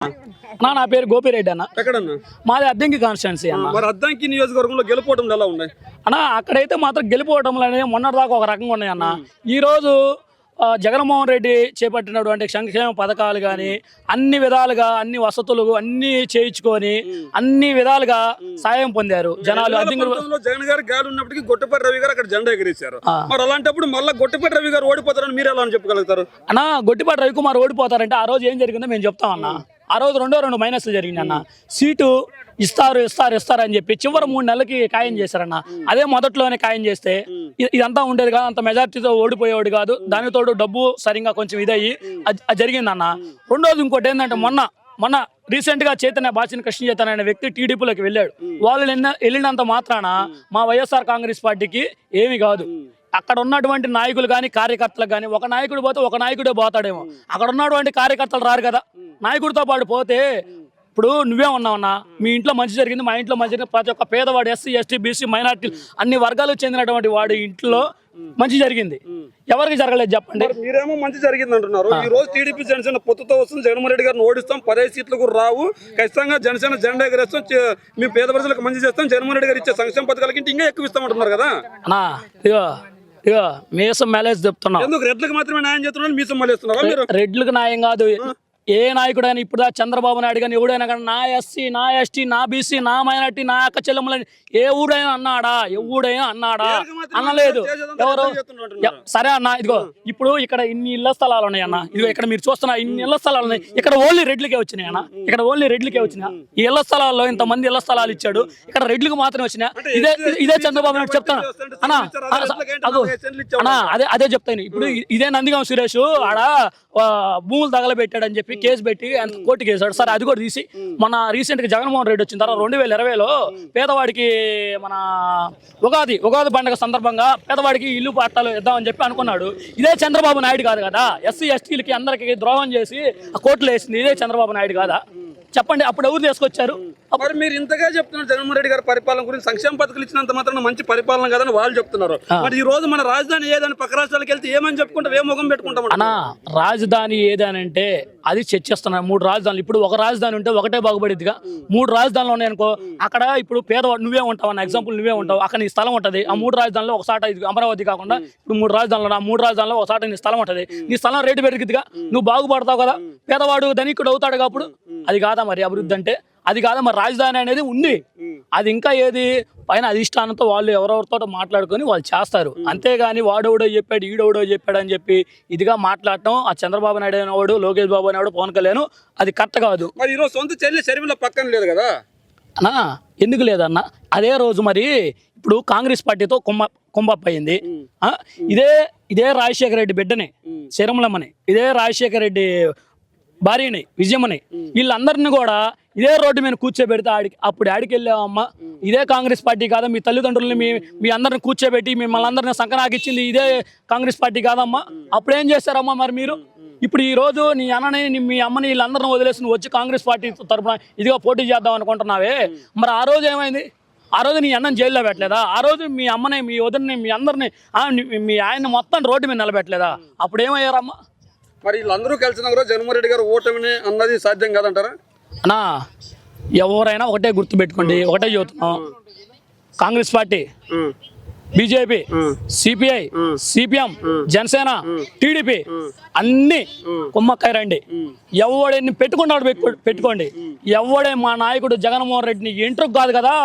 నా పేరు గోపిరెడ్డి అన్న. ఎక్కడన్నా? మాది అద్దంకి కాన్స్టిట్యున్సీ అన్న. మరి అద్దంకి నియోజకవర్గంలో గెలుపోవడం ఎలా ఉన్నాయి అన్న? అక్కడైతే మాత్రం గెలిపోవటంలో మొన్నటిదాకా ఒక రకంగా ఉన్నాయి అన్న. ఈరోజు జగన్మోహన్ రెడ్డి చేపట్టినటువంటి సంక్షేమ పథకాలు కానీ అన్ని విధాలుగా అన్ని వసతులు అన్ని చేయించుకొని అన్ని విధాలుగా సాయం పొందారు జనాలు. జగన్ గారు గాలి ఉన్నప్పటికీ గొట్టపల్లి రవి గారు అక్కడ జెండా ఎగిరేశారు. మరి అలాంటప్పుడు మళ్ళీ గొట్టపల్లి రవి గారు ఓడిపోతారని మీరు ఎలా చెప్పగలుగుతారు అన్న? గొట్టిపాటి రవికుమార్ ఓడిపోతారంటే ఆ రోజు ఏం జరిగిందో మేము చెప్తాం అన్న. ఆ రోజు రెండు మైనస్లు జరిగింది అన్న. సీటు ఇస్తారు అని చెప్పి చివరి 3 నెలలకి ఖాయం చేశారన్న. అదే మొదట్లోనే ఖాయం చేస్తే ఇదంతా ఉండేది కాదు, అంత మెజార్టీతో ఓడిపోయేవాడు కాదు. దానితోడు డబ్బు సరిగ్గా కొంచెం ఇదయ్యి అది జరిగిందన్న. రెండోది ఇంకోటి ఏంటంటే మొన్న రీసెంట్ గా బాచిన కృష్ణ చైతన్య అనే వ్యక్తి టీడీపీలోకి వెళ్ళాడు. వాళ్ళు వెళ్ళినంత మాత్రాన మా వైఎస్ఆర్ కాంగ్రెస్ పార్టీకి ఏమి కాదు. అక్కడ ఉన్నటువంటి నాయకులు కానీ కార్యకర్తలకు కానీ ఒక నాయకుడు పోతే ఒక నాయకుడే పోతాడేమో, అక్కడ ఉన్నటువంటి కార్యకర్తలు రారు కదా. నాయకుడితో పాటు పోతే ఇప్పుడు నువ్వే ఉన్నావన్నా, మీ ఇంట్లో మంచి జరిగింది, మా ఇంట్లో మంచి జరిగింది, ప్రతి ఒక్క పేదవాడు ఎస్సీ ఎస్టీ బీసీ మైనార్టీ అన్ని వర్గాలకు చెందినటువంటి వాడి ఇంట్లో మంచి జరిగింది. ఎవరికి జరగలేదు చెప్పండి? మీరేమో మంచి జరిగింది అంటున్నారు. ఈ రోజు టీడీపీ జనసేన పొత్తుతో వస్తుంది, జగన్మోహన్ రెడ్డి గారిని ఓడిస్తాం, 15 సీట్లు కూడా రావు, ఖచ్చితంగా జనసేన జెండా ఎగరేస్తాం, మీ పేద ప్రజలకు మంచి చేస్తాం, జగన్మోహన్ రెడ్డి గారు ఇచ్చే సంక్షేమ పథకాలకి ఇంకా ఎక్కువ ఇస్తామంటున్నారు కదా అన్నా. ఇగో మీసం మేలేసి చెప్తున్నాం. ఎందుకు రెడ్లకు మాత్రమే న్యాయం చేస్తున్నారు, మీసం మళ్ళీ మీరు? రెడ్లకు న్యాయం కాదు. ఏ నాయకుడైనా ఇప్పుడు చంద్రబాబు నాయుడు కానీ ఎవడైనా కానీ నా ఎస్సీ నా ఎస్టీ నా బీసీ నా మైనార్టీ నా అక్క చెల్లెమ్మలని ఏ ఊడైనా అన్నాడా? ఎవడైనా అన్నాడా? అనలేదు. ఎవరు? సరే అన్న, ఇదిగో ఇప్పుడు ఇక్కడ ఇన్ని ఇళ్ల స్థలాలు ఉన్నాయి అన్న. ఇదిగో ఇక్కడ మీరు చూస్తున్నా ఇన్ని ఇళ్ల స్థలాలు ఉన్నాయి. ఇక్కడ ఓన్లీ రెడ్లకే వచ్చినాయి అన్న. ఇక్కడ ఓన్లీ రెడ్లకే వచ్చినాయి. ఈ ఇళ్ల స్థలాల్లో ఇంతమంది ఇళ్ల స్థలాలు ఇచ్చాడు, ఇక్కడ రెడ్లకు మాత్రమే వచ్చినాయి. ఇదే చంద్రబాబు నాయుడు చెప్తాను అన్నా. అన్నా అదే చెప్తాను. ఇప్పుడు ఇదే నందిగాం సురేష్ ఆడ భూములు తగలబెట్టాడని చెప్పి కేసు పెట్టి కోర్టుకి వేసాడు. సరే అది కూడా తీసి మన రీసెంట్ గా జగన్మోహన్ రెడ్డి వచ్చిన తర్వాత 2020లో పేదవాడికి మన ఉగాది పండుగ సందర్భంగా పేదవాడికి ఇల్లు పట్టాలు ఇద్దామని చెప్పి అనుకున్నాడు. ఇదే చంద్రబాబు నాయుడు కాదు కదా? ఎస్సీ ఎస్టీలకి అందరికి ద్రోహం చేసి ఆ కోర్టులో వేసింది ఇదే చంద్రబాబు నాయుడు కాదా? చెప్పండి. అప్పుడు ఎవరు తీసుకొచ్చారు? మరి మీరు ఇంతగా చెప్తున్నారు జగన్మోహన్ రెడ్డి గారి పరిపాలన గురించి, సంక్షేమ పథకాలు ఇచ్చినంత మాత్రం మంచి పరిపాలన కదని వాళ్ళు చెప్తున్నారు. మరి ఈ రోజు మన రాజధాని ఏదని పక్క రాష్ట్రాలకు వెళ్తే ఏమని చెప్పుకుంటాం, ఏ ముఖం పెట్టుకుంటాం అన్నా? రాజధాని ఏదనంటే అది చర్చిస్తున్నారు. 3 రాజధానులు. ఇప్పుడు ఒక రాజధాని ఉంటే ఒకటే బాగుపడిద్దిగా. 3 రాజధానులు ఉన్నాయనుకో, అక్కడ ఇప్పుడు పేదవాడు నువ్వే ఉంటావు అన్న. ఎగ్జాంపుల్ నువ్వే ఉంటావు, అక్కడ నీ స్థలం ఉంటుంది. ఆ 3 రాజధానులు ఒక సాట అమరావతి కాకుండా ఇప్పుడు 3 రాజధానులు, ఆ 3 రాజధానులు ఒక సాట నీ స్థలం ఉంటుంది. నీ స్థలం రేటు పెరిగిద్దిగా, నువ్వు బాగుపడతావు కదా, పేదవాడు ధనికుడు అవుతాడు. అప్పుడు అది కాదా మరి అభివృద్ధి అంటే? అది కాదా మరి? రాజధాని అనేది ఉంది, అది ఇంకా ఏది పైన అధిష్టానంతో వాళ్ళు ఎవరెవరితో మాట్లాడుకొని వాళ్ళు చేస్తారు. అంతేగాని వాడెవడో చెప్పాడు ఈడెవడో చెప్పాడు అని చెప్పి ఇదిగా మాట్లాడటం ఆ చంద్రబాబు నాయుడు అనేవాడు, లోకేష్ బాబు అనేవాడు, పవన్ కళ్యాణ్ అది కరెక్ట్ కాదు. మరి ఈరోజు సొంత చెల్లి శరీరంలో పక్కన లేదు కదా అన్నా? ఎందుకు లేదన్న? అదే రోజు మరి ఇప్పుడు కాంగ్రెస్ పార్టీతో కుంభప్ అయింది. ఇదే రాజశేఖర రెడ్డి బిడ్డని శరమలమ్మని, ఇదే రాజశేఖర రెడ్డి భార్యని విజయమ్మని, వీళ్ళందరినీ కూడా ఇదే రోడ్డు మీద కూర్చోబెడితే అప్పుడు ఆడికి వెళ్ళావమ్మా? ఇదే కాంగ్రెస్ పార్టీ కాదా? మీ తల్లిదండ్రులని మీ అందరిని కూర్చోబెట్టి మిమ్మల్ని అందరినీ సంకనాకిచ్చింది ఇదే కాంగ్రెస్ పార్టీ కాదమ్మా? అప్పుడు ఏం చేశారమ్మా మరి మీరు? ఇప్పుడు ఈ రోజు నీ అన్నని మీ అమ్మని వీళ్ళందరిని వదిలేసి నువ్వు వచ్చి కాంగ్రెస్ పార్టీ తరఫున ఇదిగా పోటీ చేద్దాం అనుకుంటున్నావే. మరి ఆ రోజు ఏమైంది? ఆ రోజు నీ అన్నని జైల్లో పెట్టలేదా? ఆ రోజు మీ అమ్మని మీ వదిలిని మీ అందరిని మీ ఆయన మొత్తం రోడ్డు మీద నిలబెట్టలేదా? అప్పుడు ఏమయ్యారమ్మా? మరి వీళ్ళందరూ కలిసిన జగన్మోహన్ రెడ్డి గారు ఓటమిని అన్నది సాధ్యం కాదంటారా అన్నా? ఎవరైనా ఒకటే గుర్తు పెట్టుకోండి, ఒకటే చెబుతున్నాం. Congress party, BJP, CPI, CPM, Janasena, TDP అన్ని కుమ్మక్కాయ రండి. ఎవడని పెట్టుకున్నాడు పెట్టుకోండి. ఎవడే మా నాయకుడు జగన్మోహన్ రెడ్డిని ఇంటర్వ్యూ కాదు కదా,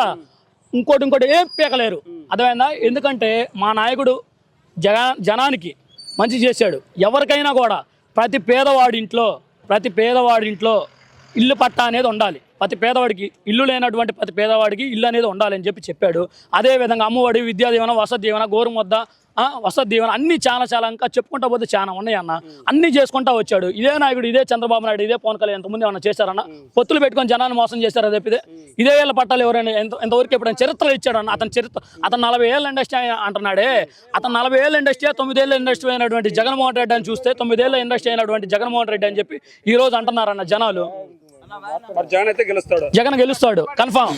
ఇంకోటి ఏం పీకలేరు. అర్థమైందా? ఎందుకంటే మా నాయకుడు జనానికి మంచి చేశాడు. ఎవరికైనా కూడా ప్రతి పేదవాడి ఇంట్లో ఇల్లు పట్టా అనేది ఉండాలి. ప్రతి పేదవాడికి ఇల్లు లేనటువంటి ప్రతి పేదవాడికి ఇల్లు అనేది ఉండాలని చెప్పాడు. అదేవిధంగా అమ్మఒడి, విద్యా దీవెన, వసతి దీవెన, గోరుముద్ద, వసతి దీవెన అన్ని చాలా ఇంకా చెప్పుకుంటా పోతే చాలా ఉన్నాయి అన్న. అన్ని చేసుకుంటా వచ్చాడు. ఇదే నాయకుడు, ఇదే చంద్రబాబు నాయుడు, ఇదే పవన్ కళ్యాణ్ ఎంతమంది ఏమన్నా చేశారన్న? పొత్తులు పెట్టుకొని జనాన్ని మోసం చేశారా తప్పితే ఇదే ఏళ్ళ పట్టాలు ఎవరైనా ఎంతవరకు ఎప్పుడైనా చరిత్రలో ఇచ్చాడు అన్న? అతను 40 ఏళ్ళ ఇండస్ట్రీ అంటున్నాడే. అతను 40 ఏళ్ళ ఇండస్ట్రీ, 9 ఏళ్ళ ఇండస్ట్రీ అయినటువంటి జగన్మోహన్ రెడ్డి అని చూస్తే 9 ఏళ్ళ ఇండస్ట్రీ అయినటువంటి జగన్మోహన్ రెడ్డి అని చెప్పి ఈ రోజు అంటున్నారన్న జనాలు. జగన్ అయితే గెలుస్తాడు, జగన్ గెలుస్తాడు కన్ఫామ్.